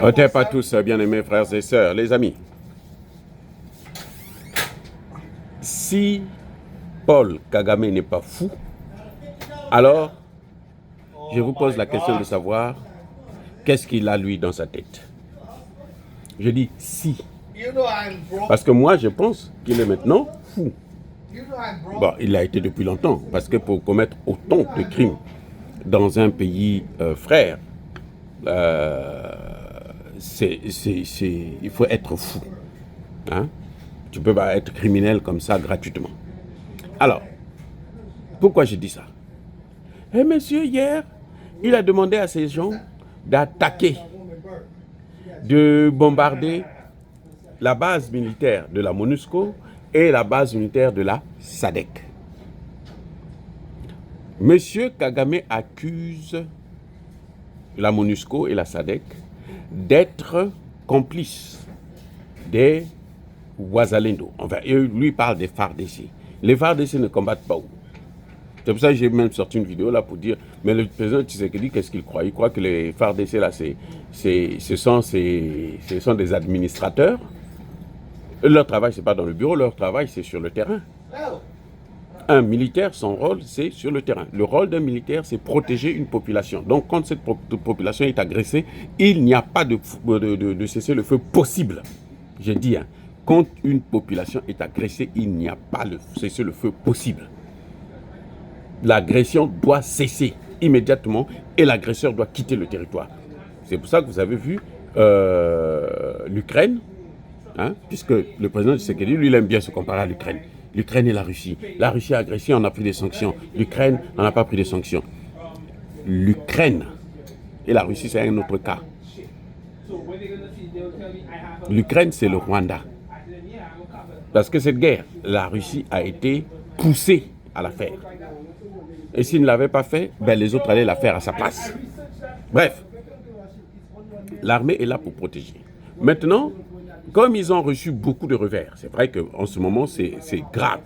On n'est pas tous bien-aimés frères et sœurs, les amis. Si Paul Kagame n'est pas fou, alors je vous pose la question de savoir qu'est-ce qu'il a lui dans sa tête. Je dis si. Parce que moi je pense qu'il est maintenant fou. Bon, il l'a été depuis longtemps, parce que pour commettre autant de crimes dans un pays frère, il faut être fou. Hein? Tu ne peux pas être criminel comme ça gratuitement. Alors, pourquoi je dis ça? Eh monsieur, hier, il a demandé à ces gens d'attaquer, de bombarder la base militaire de la MONUSCO et la base militaire de la SADC. Monsieur Kagame accuse la MONUSCO et la SADC d'être complices des Wazalendo. Enfin, lui parle des FARDC. Les FARDC ne combattent pas où. C'est pour ça que j'ai même sorti une vidéo là pour dire, mais le président Tshisekedi, qu'est-ce qu'il croit? Il croit que les FARDC là, ce sont des administrateurs. Leur travail, c'est pas dans le bureau, leur travail, c'est sur le terrain. Un militaire, son rôle, c'est sur le terrain. Le rôle d'un militaire, c'est protéger une population. Donc, quand cette population est agressée, il n'y a pas de cessez-le-feu possible. J'ai dit, hein, quand une population est agressée, il n'y a pas de cessez-le-feu possible. L'agression doit cesser immédiatement et l'agresseur doit quitter le territoire. C'est pour ça que vous avez vu l'Ukraine, hein, puisque le président Tshisekedi, lui, il aime bien se comparer à l'Ukraine. L'Ukraine et la Russie. La Russie a agressé, on a pris des sanctions. L'Ukraine, on n'a pas pris des sanctions. L'Ukraine et la Russie, c'est un autre cas. L'Ukraine, c'est le Rwanda. Parce que cette guerre, la Russie a été poussée à la faire. Et s'il ne l'avait pas fait, ben les autres allaient la faire à sa place. Bref, l'armée est là pour protéger. Maintenant, comme ils ont reçu beaucoup de revers, c'est vrai qu'en ce moment, c'est grave.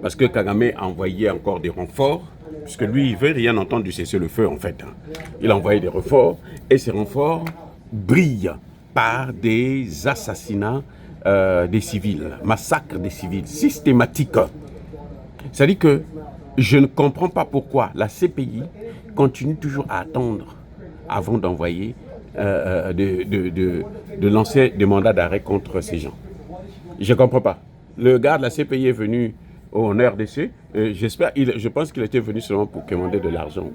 Parce que Kagame a envoyé encore des renforts, puisque lui, il ne veut rien entendre du cessez-le-feu, en fait. Il a envoyé des renforts, et ces renforts brillent par des assassinats des civils, massacres des civils, systématiques. C'est-à-dire que je ne comprends pas pourquoi la CPI continue toujours à attendre avant d'envoyer, de lancer des mandats d'arrêt contre ces gens. Je ne comprends pas. Le gars de la CPI est venu en RDC. Je pense qu'il était venu seulement pour commander de l'argent.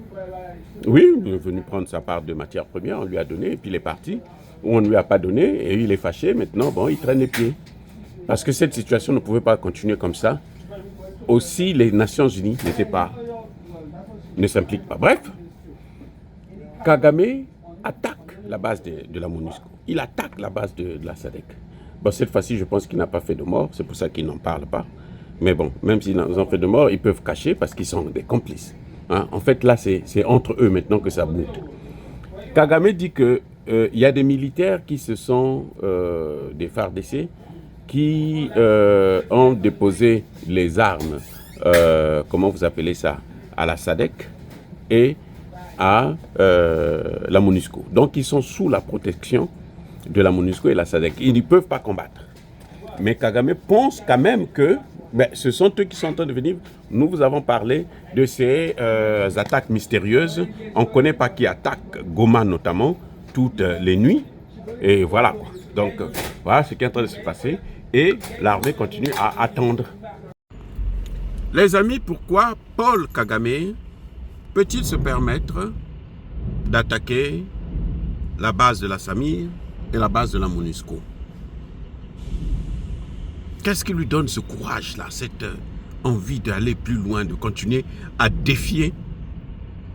Oui, il est venu prendre sa part de matière première, on lui a donné, et puis il est parti. Ou on ne lui a pas donné, et il est fâché. Maintenant, bon, il traîne les pieds. Parce que cette situation ne pouvait pas continuer comme ça. Aussi, les Nations Unies ne s'impliquent pas. Bref, Kagame attaque la base de la MONUSCO. Il attaque la base de la SADC. Bon, cette fois-ci, je pense qu'il n'a pas fait de mort. C'est pour ça qu'il n'en parle pas. Mais bon, même s'ils ont fait de mort, ils peuvent cacher parce qu'ils sont des complices. Hein? En fait, là, c'est entre eux maintenant que ça boude. Kagame dit qu'il y a des militaires qui se sont, des FARDC, qui ont déposé les armes, comment vous appelez ça, à la SADC et à la MONUSCO. Donc ils sont sous la protection de la MONUSCO et la SADC. Ils ne peuvent pas combattre. Mais Kagame pense quand même que ce sont eux qui sont en train de venir. Nous vous avons parlé de ces attaques mystérieuses. On ne connaît pas qui attaque, Goma notamment, toutes les nuits. Et voilà quoi. Donc voilà ce qui est en train de se passer. Et l'armée continue à attendre. Les amis, pourquoi Paul Kagame peut-il se permettre d'attaquer la base de la SAMIR et la base de la MONUSCO? Qu'est-ce qui lui donne ce courage-là, cette envie d'aller plus loin, de continuer à défier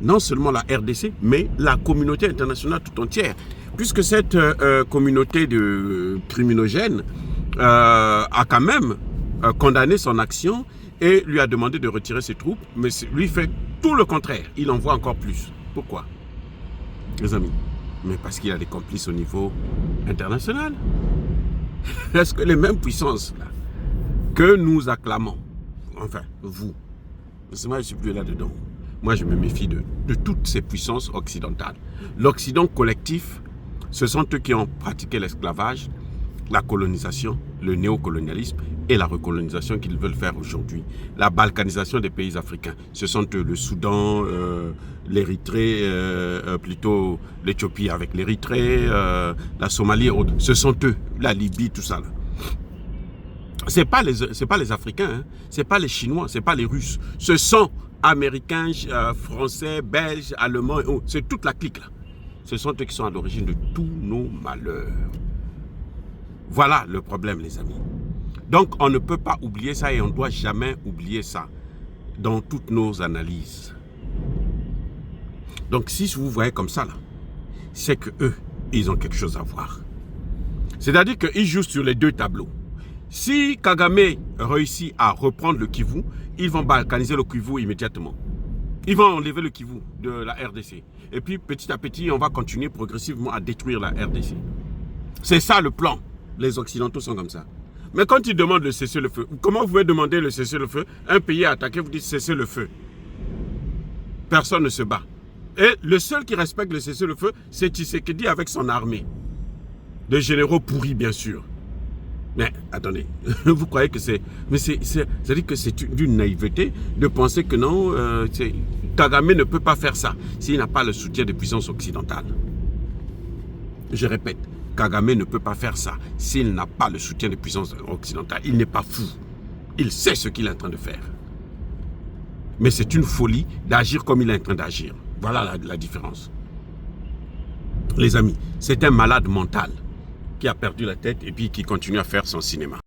non seulement la RDC, mais la communauté internationale tout entière? Puisque cette communauté de criminogènes a quand même condamné son action et lui a demandé de retirer ses troupes, mais lui fait tout le contraire, il en voit encore plus. Pourquoi, les amis? Mais parce qu'il y a des complices au niveau international. Est-ce que les mêmes puissances là, que nous acclamons, enfin vous, parce que moi je ne suis plus là-dedans, moi je me méfie de toutes ces puissances occidentales. L'Occident collectif Ce sont eux qui ont pratiqué l'esclavage, la colonisation, le néocolonialisme et la recolonisation qu'ils veulent faire aujourd'hui. La balkanisation des pays africains. Ce sont eux, le Soudan, l'Érythrée, plutôt l'Éthiopie avec l'Érythrée, la Somalie et autres. Ce sont eux, la Libye, tout ça là. C'est pas les Africains, hein. C'est pas les Chinois, c'est pas les Russes. Ce sont Américains, Français, Belges, Allemands, c'est toute la clique là. Ce sont eux qui sont à l'origine de tous nos malheurs. Voilà le problème, les amis. Donc, on ne peut pas oublier ça et on ne doit jamais oublier ça dans toutes nos analyses. Donc, si vous voyez comme ça là, c'est que eux, ils ont quelque chose à voir. C'est-à-dire qu'ils jouent sur les deux tableaux. Si Kagame réussit à reprendre le Kivu, ils vont balkaniser le Kivu immédiatement. Ils vont enlever le Kivu de la RDC. Et puis, petit à petit, on va continuer progressivement à détruire la RDC. C'est ça le plan. Les Occidentaux sont comme ça. Mais quand ils demandent le cessez-le-feu, comment vous pouvez demander le cessez-le-feu? Un pays a attaqué, vous dites cessez-le-feu. Personne ne se bat. Et le seul qui respecte le cessez-le-feu, c'est Tshisekedi avec son armée. Des généraux pourris, bien sûr. Mais attendez, vous croyez que c'est... Mais c'est-à-dire que c'est d'une naïveté de penser que non, Kagame ne peut pas faire ça s'il n'a pas le soutien des puissances occidentales. Je répète, Kagame ne peut pas faire ça s'il n'a pas le soutien des puissances occidentales. Il n'est pas fou. Il sait ce qu'il est en train de faire. Mais c'est une folie d'agir comme il est en train d'agir. Voilà la différence. Les amis, c'est un malade mental qui a perdu la tête et puis qui continue à faire son cinéma.